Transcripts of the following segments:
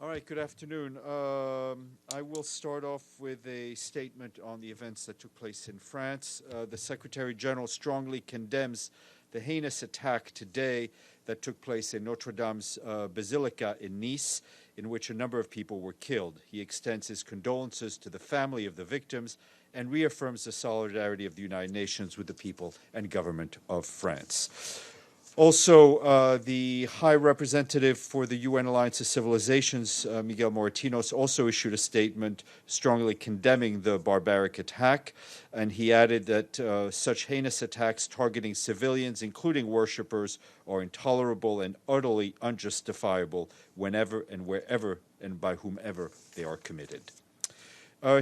All right, good afternoon. I will start off with a statement on the events that took place in France. The Secretary General strongly condemns the heinous attack today that took place in Notre Dame's Basilica in Nice, in which a number of people were killed. He extends his condolences to the family of the victims and reaffirms the solidarity of the United Nations with the people and government of France. Also, the High Representative for the UN Alliance of Civilizations, Miguel Moratinos, also issued a statement strongly condemning the barbaric attack, and he added that such heinous attacks targeting civilians, including worshippers, are intolerable and utterly unjustifiable whenever and wherever and by whomever they are committed.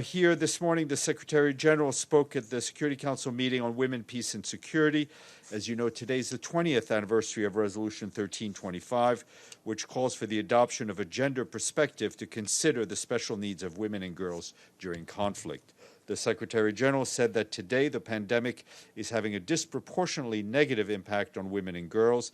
Here this morning, the Secretary General spoke at the Security Council meeting on women, peace, and security. As you know, today is the 20th anniversary of Resolution 1325, which calls for the adoption of a gender perspective to consider the special needs of women and girls during conflict. The Secretary General said that today the pandemic is having a disproportionately negative impact on women and girls.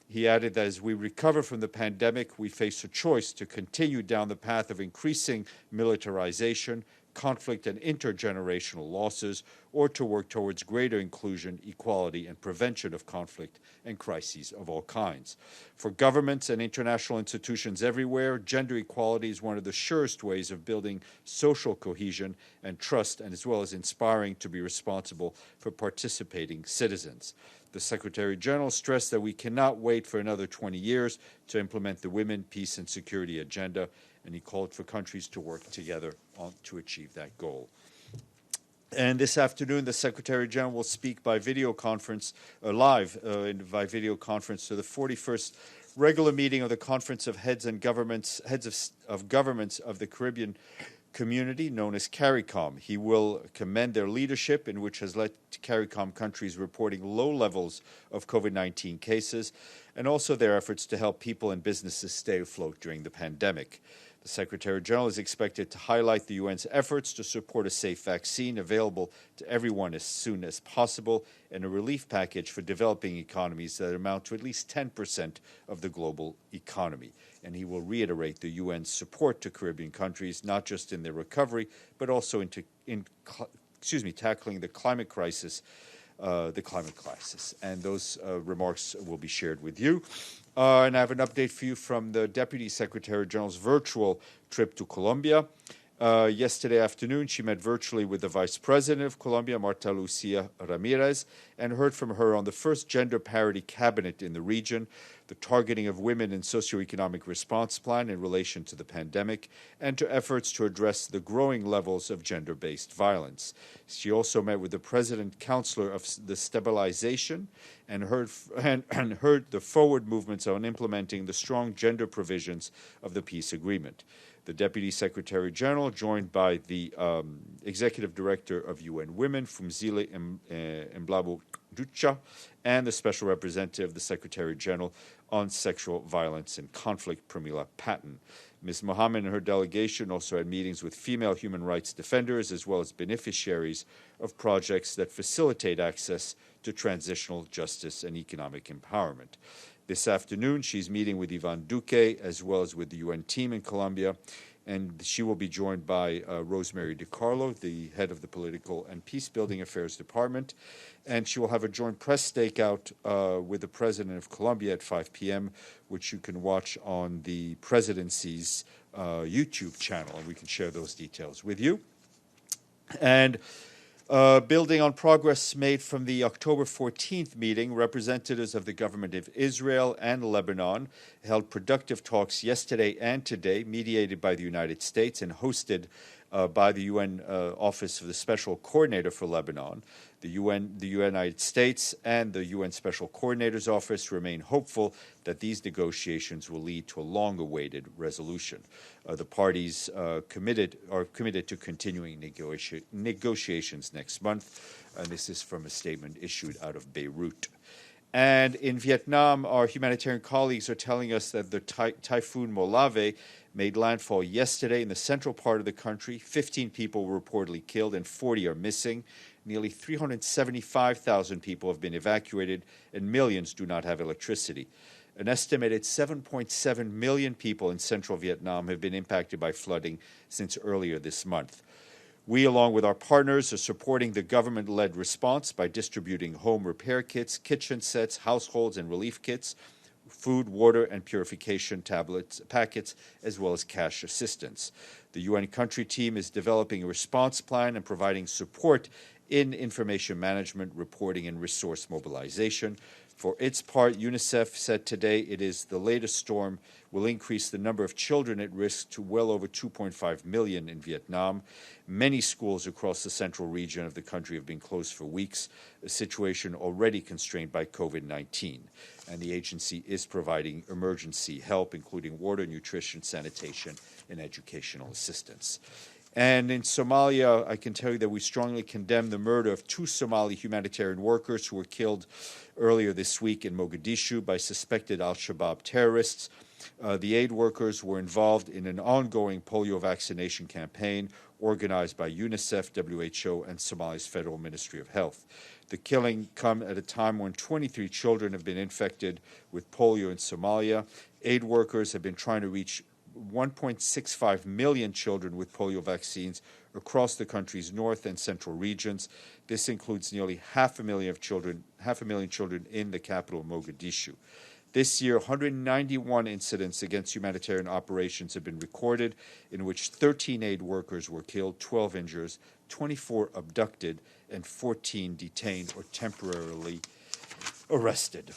He added that as we recover from the pandemic, we face a choice to continue down the path of increasing militarization, conflict, and intergenerational losses, or to work towards greater inclusion, equality, and prevention of conflict and crises of all kinds. For governments and international institutions everywhere, gender equality is one of the surest ways of building social cohesion and trust, and as well as inspiring to be responsible for participating citizens. The Secretary General stressed that we cannot wait for another 20 years to implement the Women, Peace, and Security agenda, and he called for countries to work together to achieve that goal. And this afternoon, the Secretary General will speak by video conference, live by video conference, to the 41st regular meeting of the Conference of Heads of Governments of the Caribbean Community, known as CARICOM. He will commend their leadership, in which has led to CARICOM countries reporting low levels of COVID-19 cases, and also their efforts to help people and businesses stay afloat during the pandemic. The Secretary General is expected to highlight the UN's efforts to support a safe vaccine available to everyone as soon as possible, and a relief package for developing economies that amount to at least 10% of the global economy. And he will reiterate the UN's support to Caribbean countries, not just in their recovery, but also tackling the climate crisis. And those remarks will be shared with you. And I have an update for you from the Deputy Secretary General's virtual trip to Colombia. Yesterday afternoon, she met virtually with the Vice President of Colombia, Marta Lucía Ramírez, and heard from her on the first gender parity cabinet in the region, the targeting of women in socioeconomic response plan in relation to the pandemic, and to efforts to address the growing levels of gender-based violence. She also met with the President Counselor of the Stabilization and heard the forward movements on implementing the strong gender provisions of the peace agreement. The Deputy Secretary General, joined by the Executive Director of UN Women, Fumzile Mblabo Ducha, and the Special Representative of the Secretary General on Sexual Violence and Conflict, Pramila Patton. Ms. Mohammed and her delegation also had meetings with female human rights defenders as well as beneficiaries of projects that facilitate access to transitional justice and economic empowerment. This afternoon, she's meeting with Ivan Duque as well as with the UN team in Colombia, and she will be joined by Rosemary DiCarlo, the head of the Political and Peacebuilding Affairs Department, and she will have a joint press stakeout with the President of Colombia at 5 p.m., which you can watch on the Presidency's YouTube channel, and we can share those details with you. And building on progress made from the October 14th meeting, representatives of the government of Israel and Lebanon held productive talks yesterday and today, mediated by the United States and hosted by the UN Office of the Special Coordinator for Lebanon. The United States and the UN Special Coordinator's Office remain hopeful that these negotiations will lead to a long-awaited resolution. The parties are committed to continuing negotiations next month, and this is from a statement issued out of Beirut. And in Vietnam, our humanitarian colleagues are telling us that the Typhoon Molave made landfall yesterday in the central part of the country. 15 people were reportedly killed and 40 are missing. Nearly 375,000 people have been evacuated and millions do not have electricity. An estimated 7.7 million people in central Vietnam have been impacted by flooding since earlier this month. We, along with our partners, are supporting the government-led response by distributing home repair kits, kitchen sets, households and relief kits, food, water, and purification tablets, packets, as well as cash assistance. The UN country team is developing a response plan and providing support in information management, reporting, and resource mobilization. For its part, UNICEF said today it is the latest storm will increase the number of children at risk to well over 2.5 million in Vietnam. Many schools across the central region of the country have been closed for weeks, a situation already constrained by COVID-19. And the agency is providing emergency help, including water, nutrition, sanitation, and educational assistance. And in Somalia, I can tell you that we strongly condemn the murder of 2 Somali humanitarian workers who were killed earlier this week in Mogadishu by suspected al-Shabaab terrorists. The aid workers were involved in an ongoing polio vaccination campaign organized by UNICEF, WHO, and Somalia's Federal Ministry of Health. The killing come at a time when 23 children have been infected with polio in Somalia. Aid workers have been trying to reach 1.65 million children with polio vaccines across the country's north and central regions. This includes nearly half a million children in the capital, Mogadishu. This year, 191 incidents against humanitarian operations have been recorded, in which 13 aid workers were killed, 12 injured, 24 abducted, and 14 detained or temporarily arrested.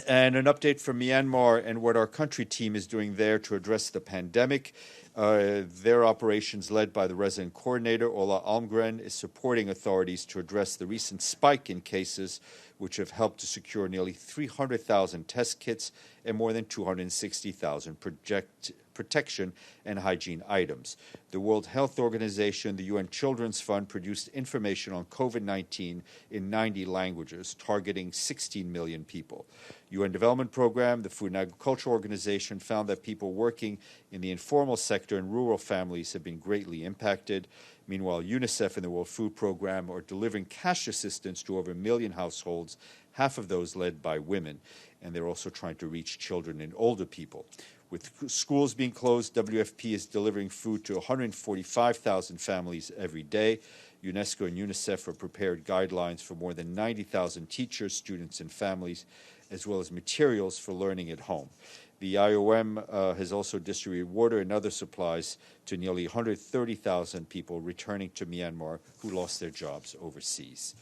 And an update from Myanmar and what our country team is doing there to address the pandemic. Their operations, led by the resident coordinator, Ola Almgren, is supporting authorities to address the recent spike in cases, which have helped to secure nearly 300,000 test kits and more than 260,000 protection and hygiene items. The World Health Organization, the UN Children's Fund, produced information on COVID-19 in 90 languages, targeting 16 million people. UN Development Program, the Food and Agriculture Organization, found that people working in the informal sector and rural families have been greatly impacted. Meanwhile, UNICEF and the World Food Program are delivering cash assistance to over 1 million households, half of those led by women, and they're also trying to reach children and older people. With schools being closed, WFP is delivering food to 145,000 families every day. UNESCO and UNICEF have prepared guidelines for more than 90,000 teachers, students, and families, as well as materials for learning at home. The IOM has also distributed water and other supplies to nearly 130,000 people returning to Myanmar who lost their jobs overseas.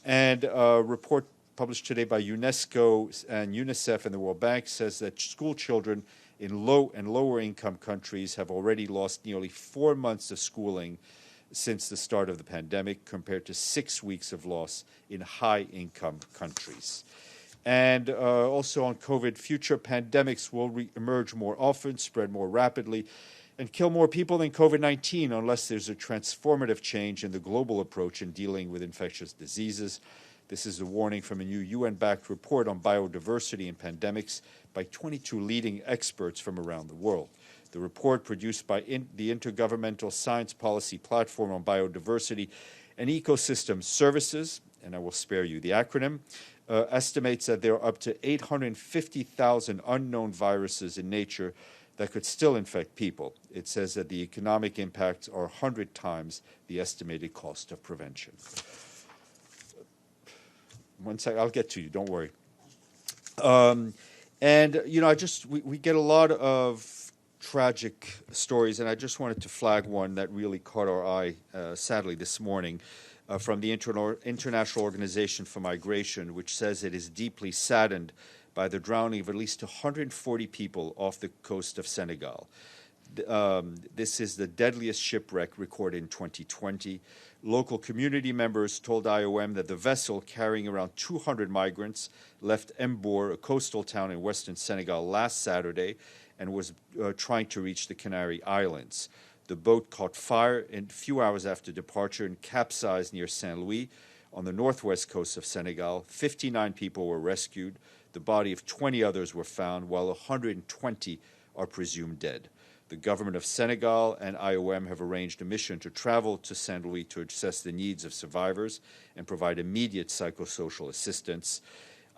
And a report published today by UNESCO and UNICEF and the World Bank says that school children in low and lower income countries have already lost nearly 4 months of schooling since the start of the pandemic, compared to 6 weeks of loss in high income countries. And also on COVID, future pandemics will emerge more often, spread more rapidly, and kill more people than COVID-19 unless there's a transformative change in the global approach in dealing with infectious diseases. This is a warning from a new UN-backed report on biodiversity and pandemics by 22 leading experts from around the world. The report, produced by the Intergovernmental Science Policy Platform on Biodiversity and Ecosystem Services, and I will spare you the acronym, estimates that there are up to 850,000 unknown viruses in nature that could still infect people. It says that the economic impacts are 100 times the estimated cost of prevention. One sec, I'll get to you, don't worry. And, you know, we get a lot of tragic stories, and I just wanted to flag one that really caught our eye, sadly, this morning. From the International Organization for Migration, which says it is deeply saddened by the drowning of at least 140 people off the coast of Senegal. This is the deadliest shipwreck recorded in 2020. Local community members told IOM that the vessel carrying around 200 migrants left Mbour, a coastal town in western Senegal, last Saturday and was trying to reach the Canary Islands. The boat caught fire a few hours after departure and capsized near Saint-Louis on the northwest coast of Senegal. 59 people were rescued. The body of 20 others were found, while 120 are presumed dead. The government of Senegal and IOM have arranged a mission to travel to Saint-Louis to assess the needs of survivors and provide immediate psychosocial assistance.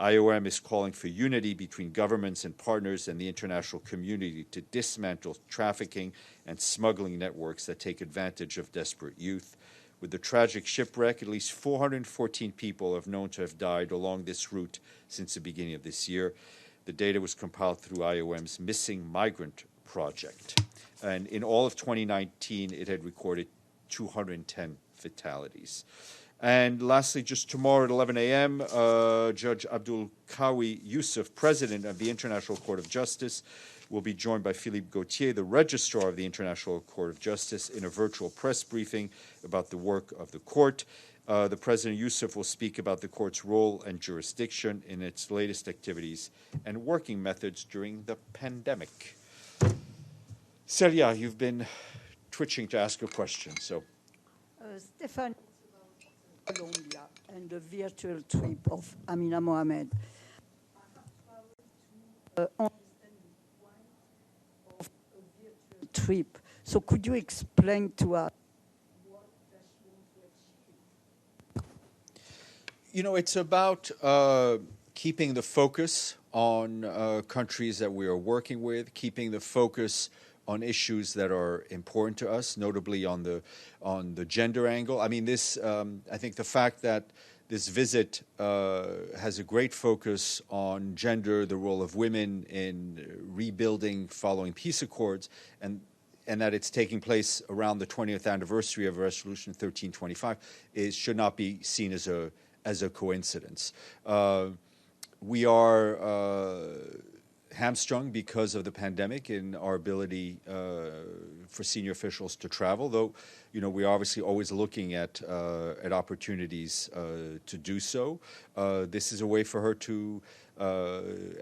IOM is calling for unity between governments and partners and the international community to dismantle trafficking and smuggling networks that take advantage of desperate youth. With the tragic shipwreck, at least 414 people are known to have died along this route since the beginning of this year. The data was compiled through IOM's Missing Migrant Project. And in all of 2019, it had recorded 210 fatalities. And lastly, just tomorrow at 11 a.m., Judge Abdul Qawi Yusuf, President of the International Court of Justice, will be joined by Philippe Gauthier, the Registrar of the International Court of Justice, in a virtual press briefing about the work of the court. The President Yusuf will speak about the court's role and jurisdiction in its latest activities and working methods during the pandemic. Celia, you've been twitching to ask a question, so. Stéphane, Colombia and the virtual trip of Amina Mohamed. Understand the point of a virtual trip. So could you explain to us what does she want to achieve? You know, it's about keeping the focus on countries that we are working with, keeping the focus on issues that are important to us, notably on the gender angle. I mean, this I think the fact that this visit has a great focus on gender, the role of women in rebuilding following peace accords, and that it's taking place around the 20th anniversary of Resolution 1325 should not be seen as a coincidence. We are hamstrung because of the pandemic in our ability for senior officials to travel, though, you know, we're obviously always looking at opportunities to do so. This is a way for her to,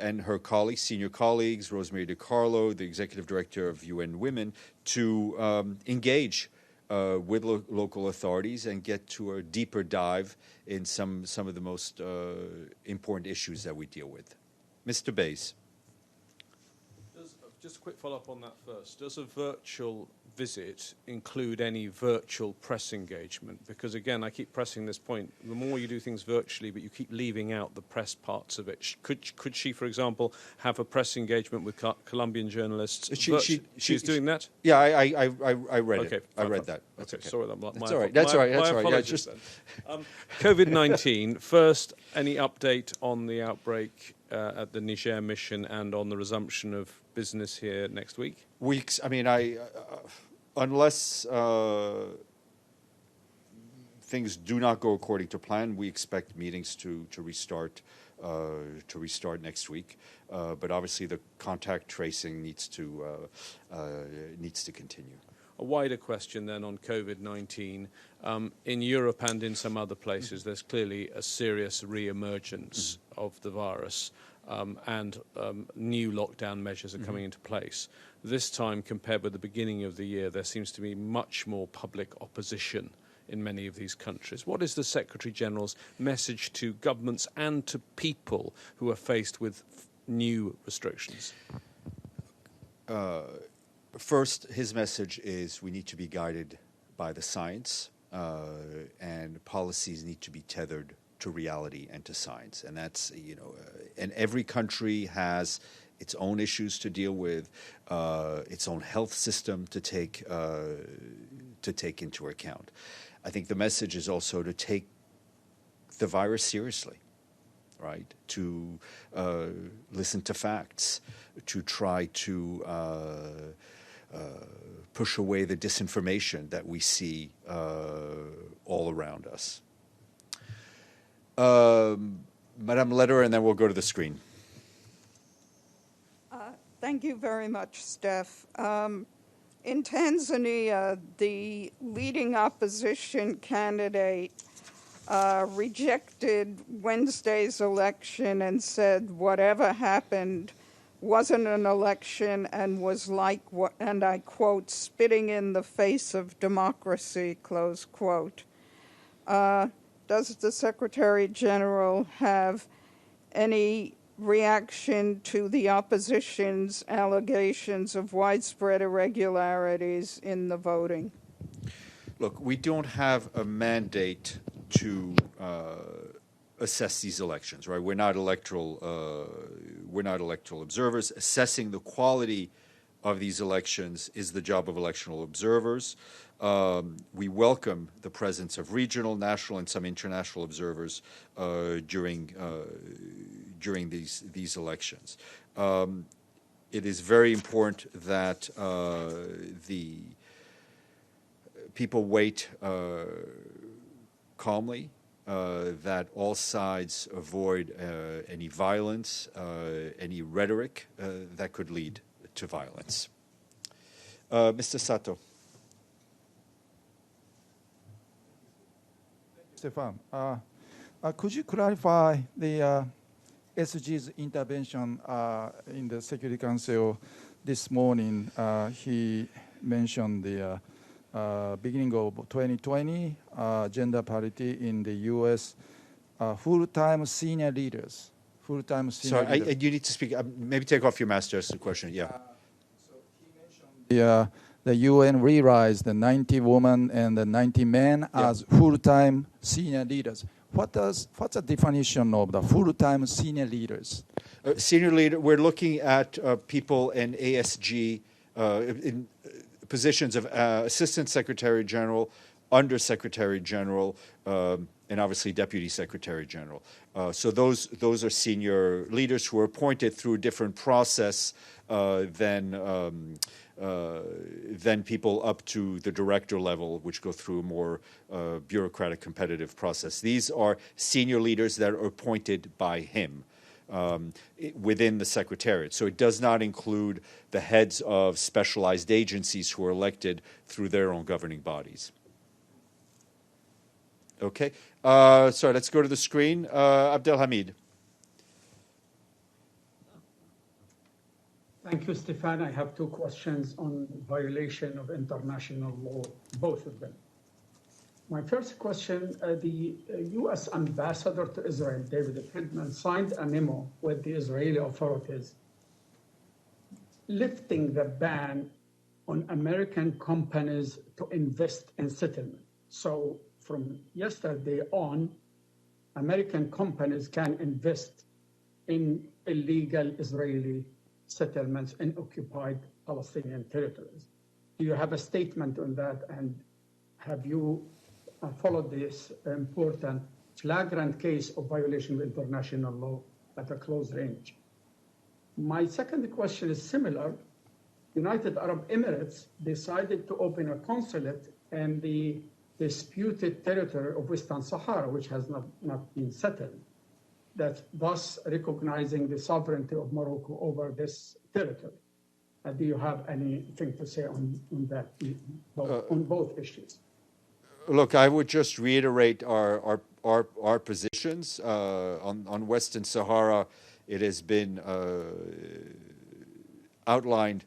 and her colleagues, senior colleagues, Rosemary DiCarlo, the executive director of UN Women, to engage with local authorities and get to a deeper dive in some of the most important issues that we deal with. Mr. Bays. Just a quick follow-up on that first. Does a virtual visit include any virtual press engagement? Because, again, I keep pressing this point. The more you do things virtually, but you keep leaving out the press parts of it. Could she, for example, have a press engagement with Colombian journalists? She's doing that? Yeah, I read okay, it. I read that. That's okay. Sorry, that's all right. That's all right. That's all right. Yeah, COVID-19. First, any update on the outbreak at the Niger mission and on the resumption of business here next week? Weeks. I mean, unless things do not go according to plan, we expect meetings to restart next week. But obviously, the contact tracing needs to continue. A wider question then on COVID-19. In Europe and in some other places, there's clearly a serious re-emergence of the virus, and new lockdown measures are coming into place. This time, compared with the beginning of the year, there seems to be much more public opposition in many of these countries. What is the Secretary-General's message to governments and to people who are faced with new restrictions? First, his message is we need to be guided by the science, and policies need to be tethered to reality and to science. And that's, and every country has its own issues to deal with, its own health system to take into account. I think the message is also to take the virus seriously, right? To listen to facts, to try to push away the disinformation that we see all around us. Madame Lederer, and then we'll go to the screen. Thank you very much, Steph. In Tanzania, the leading opposition candidate rejected Wednesday's election and said whatever happened wasn't an election and was like, and I quote, spitting in the face of democracy, close quote. Does the Secretary General have any reaction to the opposition's allegations of widespread irregularities in the voting? Look, we don't have a mandate to assess these elections, right? We're not electoral observers. Assessing the quality of these elections is the job of electoral observers. We welcome the presence of regional, national, and some international observers during these elections. It is very important that the people wait calmly, that all sides avoid any violence, any rhetoric that could lead to violence. Mr. Sato. Stéphane, could you clarify the SG's intervention in the Security Council this morning? He mentioned the beginning of 2020, gender parity in the U.S., full-time senior leaders. Sorry, you need to speak. Maybe take off your mask to ask the question. Yeah. So he mentioned the UN realized the 90 women and the 90 men as full-time senior leaders. What's the definition of the full-time senior leaders? Senior leader, we're looking at people in ASG, in positions of Assistant Secretary General, Under Secretary General, and obviously Deputy Secretary General. So those are senior leaders who are appointed through a different process than people up to the director level, which go through a more bureaucratic, competitive process. These are senior leaders that are appointed by him within the Secretariat. So it does not include the heads of specialized agencies who are elected through their own governing bodies. Okay. Sorry, let's go to the screen. Abdelhamid. Thank you, Stéphane. I have two questions on violation of international law, both of them. My first question, the U.S. ambassador to Israel, David Friedman, signed a memo with the Israeli authorities lifting the ban on American companies to invest in settlement. So from yesterday on, American companies can invest in illegal Israeli settlements in occupied Palestinian territories. Do you have a statement on that, and have you followed this important flagrant case of violation of international law at a close range? My second question is similar. United Arab Emirates decided to open a consulate in the disputed territory of Western Sahara, which has not been settled, that thus recognizing the sovereignty of Morocco over this territory. Do you have anything to say on that, on both issues? Look, I would just reiterate our positions on Western Sahara. It has been outlined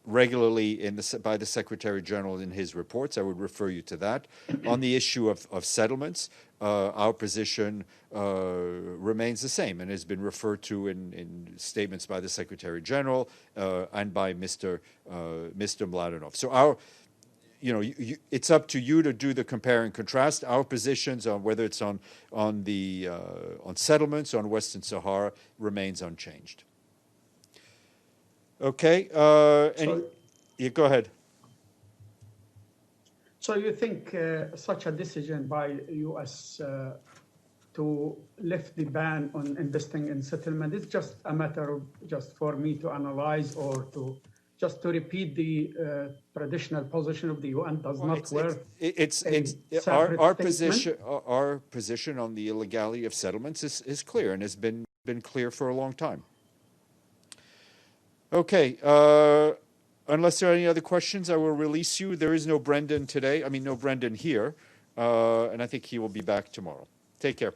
regularly by the Secretary General in his reports. I would refer you to that. On the issue of settlements, our position remains the same and has been referred to in statements by the Secretary General and by Mr. Mladenov. So it's up to you to do the compare and contrast. Our positions on whether it's on settlements on Western Sahara remains unchanged. Okay. Go ahead. So you think such a decision by U.S. To lift the ban on investing in settlement is just a matter of just for me to analyze, or to just to repeat the traditional position of the UN does not work? It's our position on the illegality of settlements is clear and has been clear for a long time. Okay. Unless there are any other questions, I will release you. There is no Brendan today. No Brendan here. And I think he will be back tomorrow. Take care.